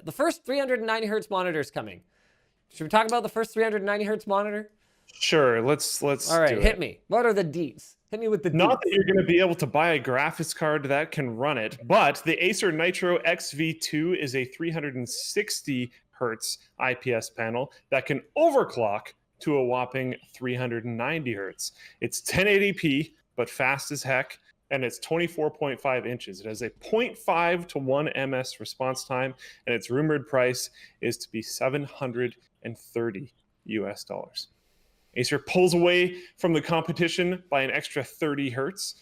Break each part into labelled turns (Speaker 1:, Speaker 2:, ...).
Speaker 1: The first 390 hertz monitor is coming. Should we talk about the first 390 hertz monitor?
Speaker 2: Sure, let's
Speaker 1: All right,
Speaker 2: do
Speaker 1: hit
Speaker 2: it.
Speaker 1: me. What are the deets? Hit me with the
Speaker 2: Not that
Speaker 1: deets.
Speaker 2: you're going to be able to buy a graphics card that can run it, but the Acer Nitro XV2 is a 360 hertz IPS panel that can overclock to a whopping 390 hertz. It's 1080p, but fast as heck, and it's 24.5 inches. It has a 0.5 to 1 ms response time, and its rumored price is to be $730 US. Acer pulls away from the competition by an extra 30 hertz.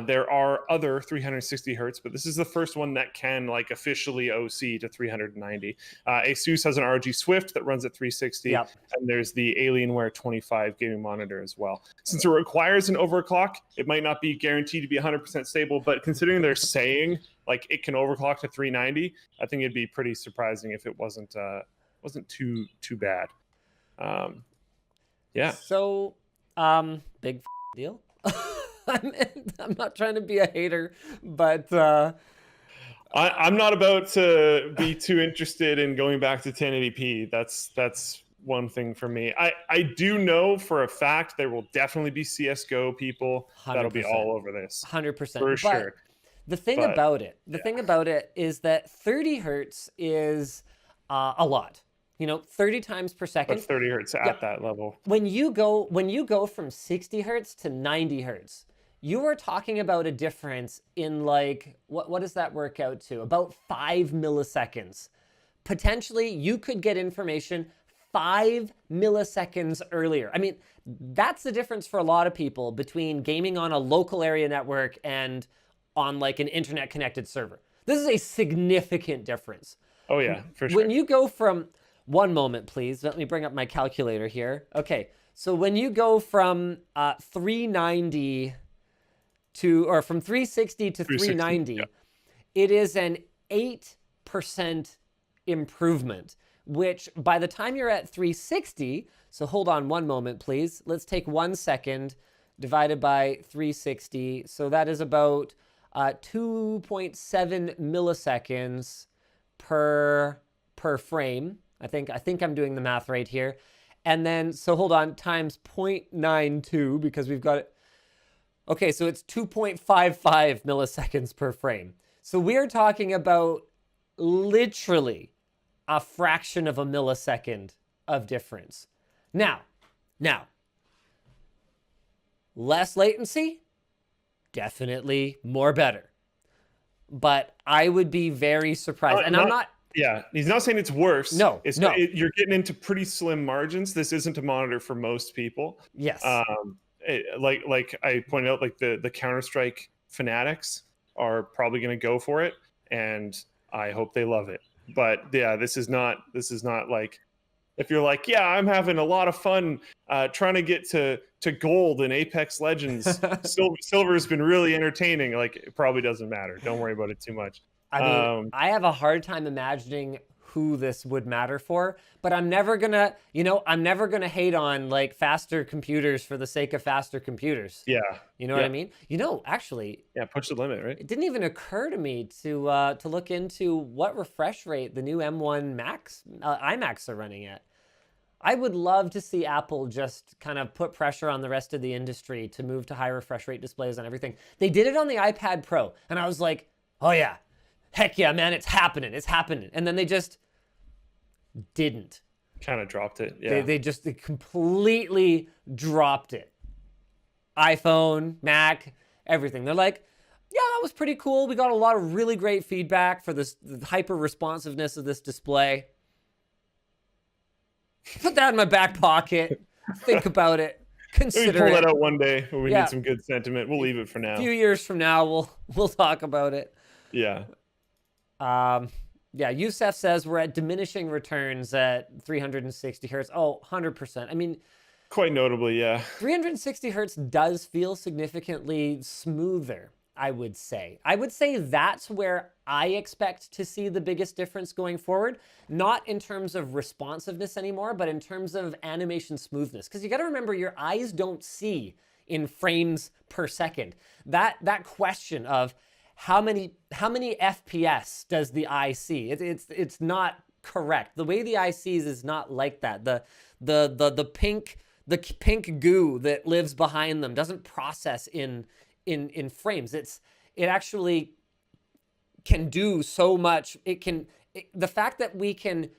Speaker 2: There are other 360 hertz, but this is the first one that can like officially OC to 390. Asus has an ROG Swift that runs at 360,
Speaker 1: Yep.
Speaker 2: and there's the Alienware 25 gaming monitor as well. Since it requires an overclock, it might not be guaranteed to be 100% stable, but considering they're saying like it can overclock to 390, I think it'd be pretty surprising if it wasn't too bad. Yeah.
Speaker 1: So, big deal. I'm not trying to be a hater, but
Speaker 2: I'm not about to be too interested in going back to 1080p. That's one thing for me. I do know for a fact there will definitely be CSGO people that'll be all over this.
Speaker 1: 100%.
Speaker 2: For sure.
Speaker 1: The thing about it is that 30 hertz is a lot. 30 times per second.
Speaker 2: But 30 hertz at that level.
Speaker 1: When you go from 60 hertz to 90 hertz, you are talking about a difference in like, what does that work out to? About 5 milliseconds. Potentially, you could get information 5 milliseconds earlier. I mean, that's the difference for a lot of people between gaming on a local area network and on like an internet connected server. This is a significant difference.
Speaker 2: Oh yeah, for sure.
Speaker 1: When you go from, one moment please, let me bring up my calculator here. Okay, so when you go from 390 to, or from 360 to 390,
Speaker 2: yeah.
Speaker 1: It is an 8% improvement, which by the time you're at 360, so hold on one moment please, let's take 1 second divided by 360, so that is about 2.7 milliseconds per frame. I think I'm doing the math right here. And then, so hold on, times 0.92 because we've got it. Okay, so it's 2.55 milliseconds per frame. So we're talking about literally a fraction of a millisecond of difference. Now, less latency, definitely more better. But I would be very surprised. And I'm not...
Speaker 2: Yeah, he's not saying it's worse.
Speaker 1: No,
Speaker 2: you're getting into pretty slim margins. This isn't a monitor for most people.
Speaker 1: Yes.
Speaker 2: Like I pointed out, like the Counter-Strike fanatics are probably going to go for it, and I hope they love it. But yeah, this is not like, if you're like, yeah, I'm having a lot of fun trying to get to gold in Apex Legends. Silver's been really entertaining. Like, it probably doesn't matter. Don't worry about it too much.
Speaker 1: I mean, I have a hard time imagining who this would matter for, but I'm never gonna hate on like faster computers for the sake of faster computers.
Speaker 2: Yeah.
Speaker 1: You know what I mean? Actually.
Speaker 2: Yeah, push the limit, right?
Speaker 1: It didn't even occur to me to look into what refresh rate the new M1 Max iMacs are running at. I would love to see Apple just kind of put pressure on the rest of the industry to move to high refresh rate displays on everything. They did it on the iPad Pro, and I was like, oh yeah, heck yeah, man, it's happening. And then they just didn't.
Speaker 2: Kind of dropped it, yeah.
Speaker 1: They completely dropped it. iPhone, Mac, everything. They're like, yeah, that was pretty cool. We got a lot of really great feedback for the hyper responsiveness of this display. Put that in my back pocket. Think about it. Consider
Speaker 2: Maybe pull that out one day when we need some good sentiment. We'll leave it for now.
Speaker 1: A few years from now, we'll talk about it.
Speaker 2: Yeah.
Speaker 1: Yeah, Youssef says we're at diminishing returns at 360 hertz. Oh, 100%. I mean,
Speaker 2: quite notably, yeah.
Speaker 1: 360 hertz does feel significantly smoother, I would say. I would say that's where I expect to see the biggest difference going forward. Not in terms of responsiveness anymore, but in terms of animation smoothness. Because you got to remember, your eyes don't see in frames per second. That question of how many FPS does the eye see? It's not correct. The way the eye sees is not like that. The pink goo that lives behind them doesn't process in frames. It actually can do so much. The fact that we can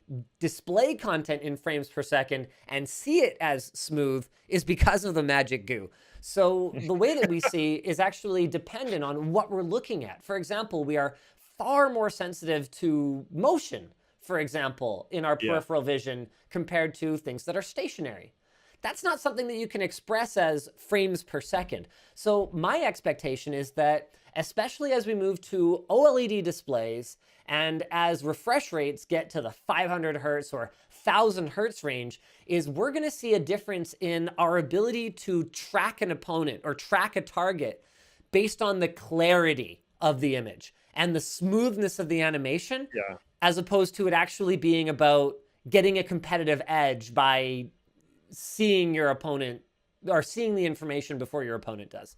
Speaker 1: display content in frames per second and see it as smooth is because of the magic goo. So the way that we see is actually dependent on what we're looking at. For example, we are far more sensitive to motion, for example, in our
Speaker 2: Yeah.
Speaker 1: peripheral vision compared to things that are stationary. That's not something that you can express as frames per second. So my expectation is that, especially as we move to OLED displays and as refresh rates get to the 500 hertz or 1000 hertz range, is we're going to see a difference in our ability to track an opponent or track a target based on the clarity of the image and the smoothness of the animation,
Speaker 2: Yeah.
Speaker 1: as opposed to it actually being about getting a competitive edge by seeing your opponent or seeing the information before your opponent does.